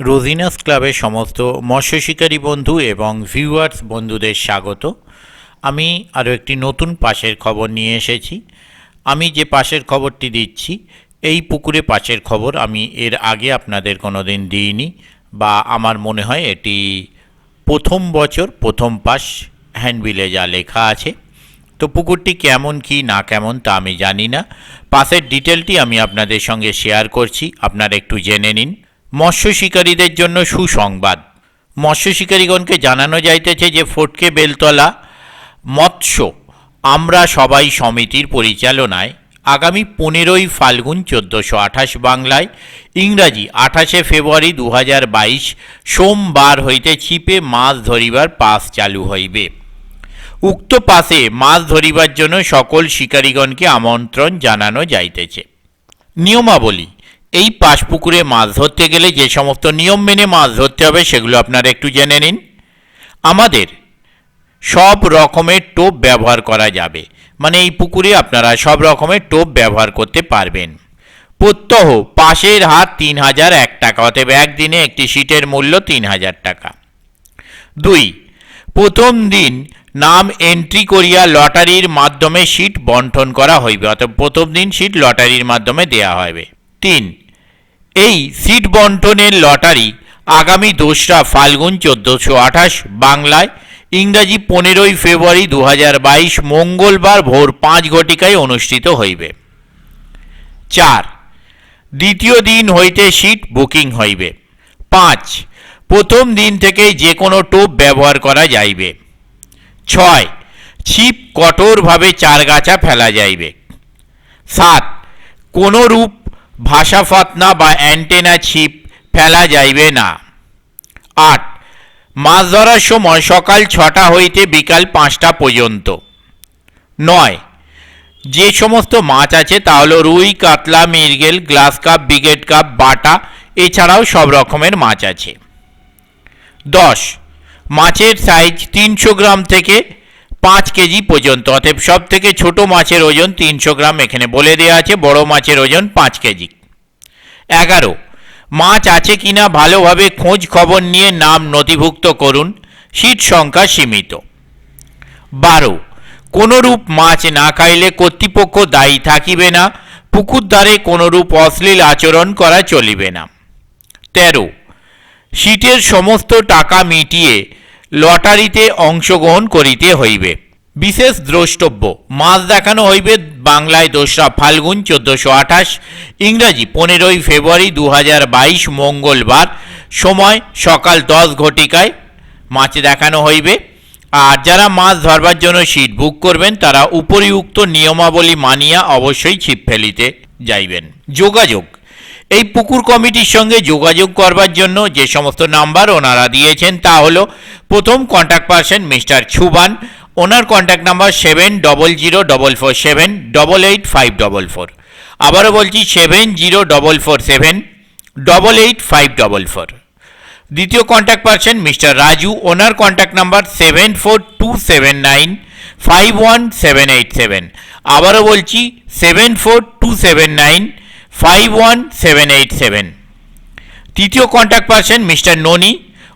রোজিনাস ক্লাবের সমস্ত মৎস্য শিকারী বন্ধু এবং ভিউয়ার্স বন্ধুদের স্বাগত। আমি আরও একটি নতুন পাশের খবর নিয়ে এসেছি। আমি যে পাশের খবরটি দিচ্ছি, এই পুকুরে পাশের খবর আমি এর আগে আপনাদের কোনো দিন দিইনি, বা আমার মনে হয় এটি প্রথম বছর প্রথম পাশ, হ্যান্ডবিলে যা লেখা আছে। তো পুকুরটি কেমন কি না কেমন তা আমি জানি না। পাশের ডিটেলটি আমি আপনাদের সঙ্গে শেয়ার করছি, আপনারা একটু জেনে নিন। মৎস্য শিকারীদের জন্য সুসংবাদ। মৎস্য শিকারীগণকে জানানো যাইতেছে যে ফটকে বেলতলা মৎস্য আমরা সবাই সমিতির পরিচালনায় আগামী 15ই ফাল্গুন 1428 বাংলায়, ইংরাজি 28শে ফেব্রুয়ারি 2022 সোমবার হইতে ছিপে মাছ ধরিবার পাস চালু হইবে। উক্ত পাসে মাছ ধরিবার জন্য সকল শিকারীগণকে আমন্ত্রণ জানানো যাইতেছে। নিয়মাবলী: এই পাশ পুকুরে মাছ ধরতে গেলে যে সমস্ত নিয়ম মেনে মাছ ধরতে হবে সেগুলো আপনারা একটু জেনে নিন। আমাদের সব রকমের টোপ ব্যবহার করা যাবে, মানে এই পুকুরে আপনারা সব রকমের টোপ ব্যবহার করতে পারবেন। প্রত্যহ পাশের হাত 3001 টাকা, অতএব একদিনে একটি সিটের মূল্য 3000 টাকা। 2. প্রথম দিন নাম এন্ট্রি করিয়া লটারির মাধ্যমে সিট বন্টন করা হইবে, অতএব প্রথম দিন সিট লটারির মাধ্যমে দেয়া হবে। 3. এই সিট বন্টনের লটারি আগামী 2রা ফাল্গুন 1428 বাংলায়, ইংরাজি 15ই ফেব্রুয়ারি 2022 মঙ্গলবার ভোর 5 ঘটিকায় অনুষ্ঠিত হইবে। 4. দ্বিতীয় দিন হইতে সিট বুকিং হইবে। 5. প্রথম দিন থেকেই যে কোনো টোপ ব্যবহার করা যাইবে। 6. ছিপ কঠোরভাবে চারগাছা ফেলা যাইবে। 7. কোনো রূপ ভাষা ফাতনা বা অ্যান্টেনা ছিপ ফেলা যাইবে না। 8. মাছ ধরার সময় সকাল 6টা হইতে বিকাল 5টা পর্যন্ত। 9. যে সমস্ত মাছ আছে তা হলো রুই, কাতলা, মৃগেল, গ্লাস কাপ, ব্রিগেড কাপ, বাটা, এছাড়াও সব রকমের মাছ আছে। 10. মাছের সাইজ 300 গ্রাম থেকে 5 কেজি পর্যন্ত, অতএব সব থেকে ছোট মাছের ওজন 300 গ্রাম এখানে বলে দেওয়া আছে, বড় মাছের ওজন 5 কেজি। 11. মাছ আছে কিনা ভালোভাবে খোঁজ খবর নিয়ে নাম নথিভুক্ত করুন, সিট সংখ্যা সীমিত। 12. কোনরূপ মাছ না খাইলে কর্তৃপক্ষ দায়ী থাকিবে না, পুকুর ধারে কোনরূপ অশ্লীল আচরণ করা চলিবে না। 13. সিটের সমস্ত টাকা মিটিয়ে লটারিতে অংশগ্রহণ করিতে হইবে। বিশেষ দ্রষ্টব্য: মাছ দেখানো হইবে বাংলায় 2রা ফাল্গুন 1428, ইংরাজি 15ই ফেব্রুয়ারি 2022 মঙ্গলবার, সময় সকাল 10 ঘটিকায় মাছ দেখানো হইবে। আর যারা মাছ ধরবার জন্য সিট বুক করবেন তারা উপরিউক্ত নিয়মাবলী মানিয়া অবশ্যই ছিপ ফেলিতে যাইবেন। যোগাযোগ: এই পুকুর কমিটির সঙ্গে যোগাযোগ করবার জন্য যে সমস্ত নাম্বার ওনারা দিয়েছেন তা হলো: প্রথম কন্ট্যাক্ট পারসন মিস্টার ছুবান, ওনার কন্ট্যাক্ট নাম্বার 700447888544। আবারও বলছি 7044788544। দ্বিতীয় কন্ট্যাক্ট পারসন মিস্টার রাজু, ওনার কন্ট্যাক্ট নাম্বার 7427951787। আবারও বলছি 7427951787। তৃতীয় কন্ট্যাক্ট পারসন মিস্টার ননি,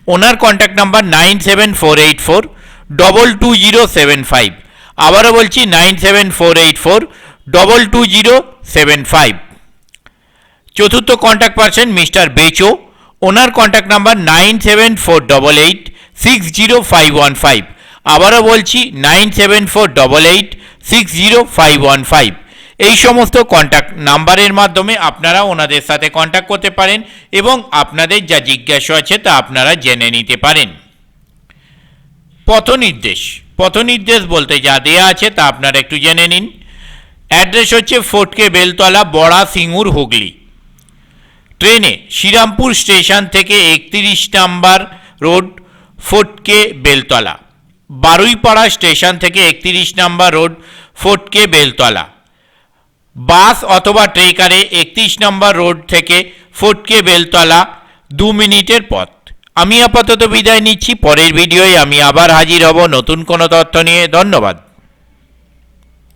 ওনার কন্ট্যাক্ট নাম্বার 9748422075। আবারও বলছি 9748422075। চতুর্থ কন্ট্যাক্ট পারসন মিস্টার বেচো, ওনার কন্ট্যাক্ট নাম্বার 9748860515। আবারও বলছি 9748860515। এই সমস্ত কন্ট্যাক্ট নাম্বারের মাধ্যমে আপনারা ওনাদের সাথে কন্ট্যাক্ট করতে পারেন এবং আপনাদের যা জিজ্ঞাসা আছে তা আপনারা জেনে নিতে পারেন। পথনির্দেশ বলতে যা দেয়া আছে তা আপনারা একটু জেনে নিন। অ্যাড্রেস হচ্ছে ফটকে বেলতলা, বড়া, সিঙ্গুর, হুগলি। ট্রেনে শ্রীরামপুর স্টেশন থেকে 31 নম্বর রোড ফটকে বেলতলা, বারুইপাড়া স্টেশন থেকে 31 নম্বর রোড ফটকে বেলতলা। বাস অথবা ট্রেকারে 31 নম্বর রোড থেকে ফটকে বেলতলা 2 মিনিটের পথ। আমি আপাতত বিদায় নিচ্ছি, পরের ভিডিওয় আমি আবার হাজির হব নতুন কোনো তথ্য নিয়ে। ধন্যবাদ।